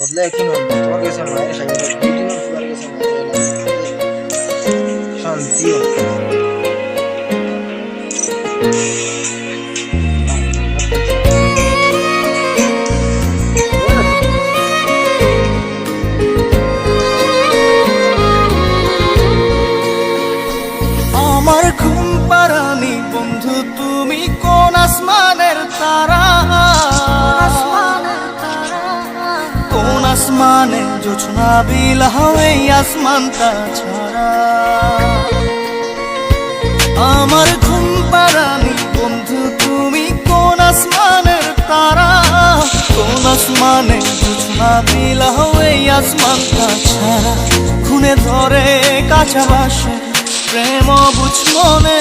বদলে কি নয়, তোমার কাছে মায়ের সাথে দুদিন তোমার কাছে শান্তিও আমার ঘুম পাড়ানি বন্ধু তুমি কোন আসমানের তারা, কোন আসমানে জোছনা বিলাও এই আসমানটা ছাড়া। আমার ঘুম পাড়ানি বন্ধু তুমি কোন আসমানের তারা, কোন আসমানে জোছনা বিলাও এই আসমানটা ছাড়া। খুনে ধরে কাঁচা বাসে প্রেম বুঝ মনে,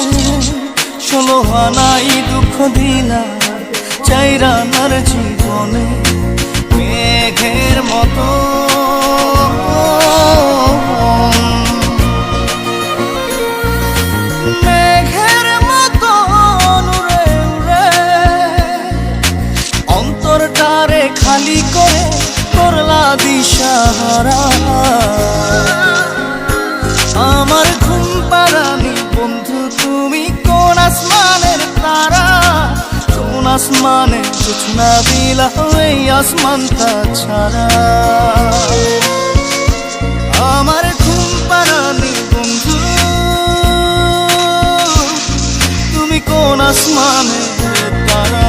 16 আনাই দুঃখ দিলা চাইরানার জীবনে। মেঘের মতো মেঘের মতো উড়ে উড়ে অন্তরটারে খালি করে করলা দিশাহারা। আমার ঘুম পাড়ানি বন্ধু তুমি কোন আসমানের তারা, কোন আসমানে জোছনা বিলাও এই আসমানটা ছাড়া। আমার ঘুম পাড়ানি বন্ধু তুমি কোন আসমানের তারা।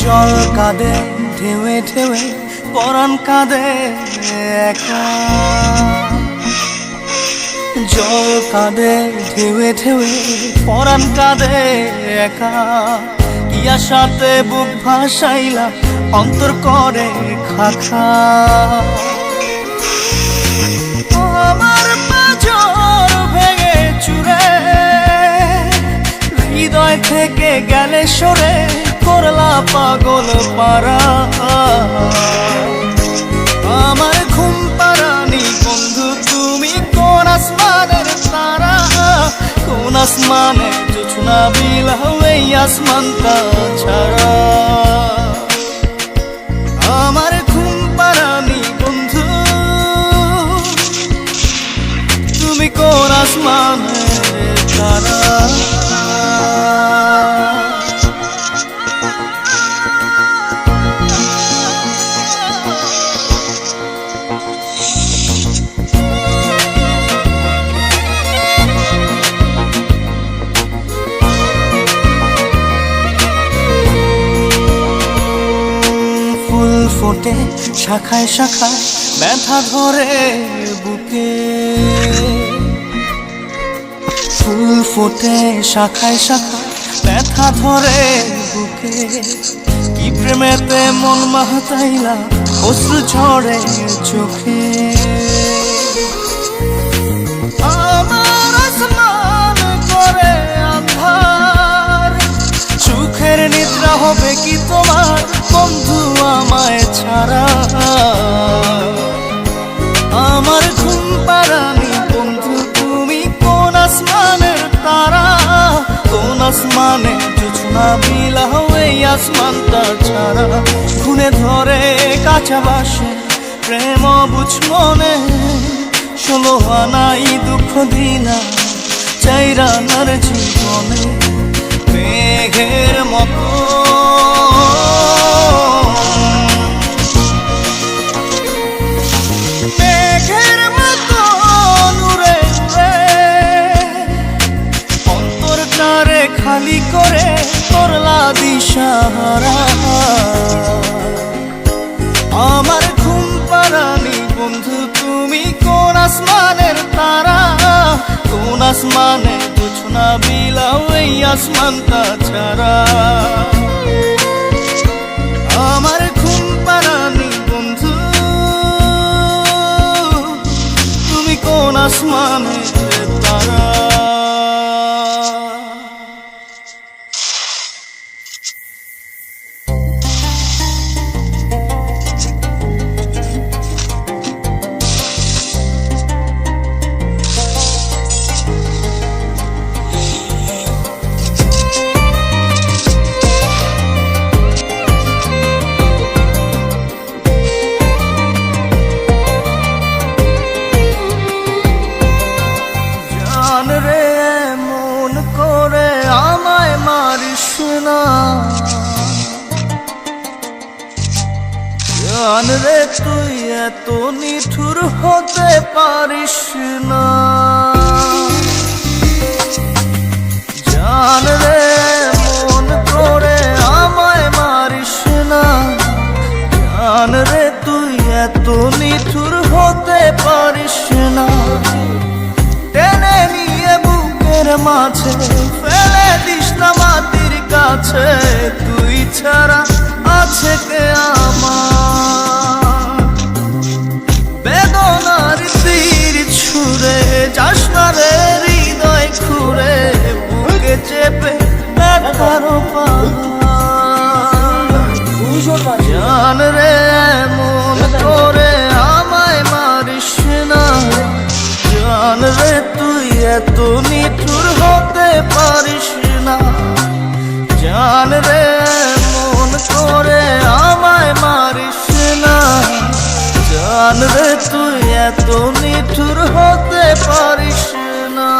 জল কাঁদে ঢেউে ঢেউে পরাণ কাঁদে একা, জল কাঁদে ঢেউে ঢেউে পরাণ কাঁদে একা। কি আশাতে বুক ভাসাইলা অন্তর করে খাখা। আমার পাঁজর ভেঙে চুরে হৃদয় থেকে গেলে সরে করলা পাগল পারা। আমার ঘুম পাড়ানি বন্ধু তুমি কোন আসমানের তারা, কোন আসমানে জোছনা বিলাও এই আসমানটা ছাড়া। আমার ঘুম পাড়ানি বন্ধু তুমি কোন আসমানের তারা। ফোটে শাখায় শাখায় ব্যথা ধরে বুকে, ফুল ফোটে শাখায় শাখায় ব্যথা ধরে বুকে। কি প্রেমেতে মন মাহতাইলা অশ্রু ঝরে চোখে। আমার আসমান করে আন্ধার, সুখের নিদ্রা হবে কি তোমার বন্ধু আমায় ছাড়া। আমার ঘুম পাড়ানি বন্ধু তুমি কোন আসমানের তারা, কোন আসমানে জোছনা বিলাও এই আসমানটা ছাড়া। খুনে ধরে কাঁচা বাসে প্রেম বুঝ মনে, 16 আনাই দুঃখ দিলা চাইরানার জীবনে। মেঘের মতো মেঘের মতো উড়ে উড়ে অন্তরটারে খালি করে করলা দিশাহারা। আমার ঘুম পাড়ানি বন্ধু তুমি কোন আসমানের তারা, কোন আসমানে জোছনা বিলাও এই আসমানটা ছাড়া। আমার ঘুম পাড়ানি বন্ধু তুমি কোন আসমানের তারা। না। জান রে তুই এত নিঠুর হতে পারিস না। জান রে মন করে আমায় মারিস না। জান রে তুই এত নিঠুর হতে পারিস না। টেনে নিয়ে বুকের মাঝে ফেলে দিস না মাটির কাছে। তুই ছাড়া আছে কে আমার? বেদনার তীর ছুঁড়ে যাস না রে হৃদয় খুঁড়ে। বুকে চেপে ব্যথারও পাহাড়। জান রে মন করে আমায় মারিস না। জান রে তুই এত নিঠুর হতে পারিস না। জান রে মন করে আমায় মারিস না। জান রে তুই এত নিঠুর হতে পারিস না।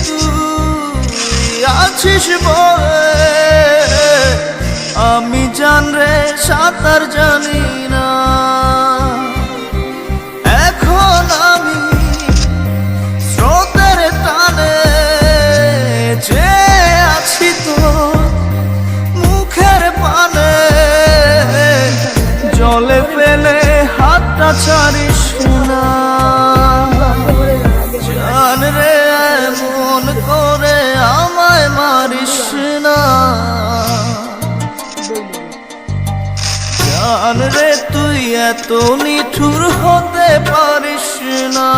তুই আছিস বলে আমি জান রে সাঁতার জানি না। এখন আমি স্রোতের টানে যে আছি তো মুখের পানে। জলে ফেলে হাতটা ছাড়িস না। জান রে মন করে আমায় মারিস না। জান রে তুই এত নিঠুর হতে পারিস না।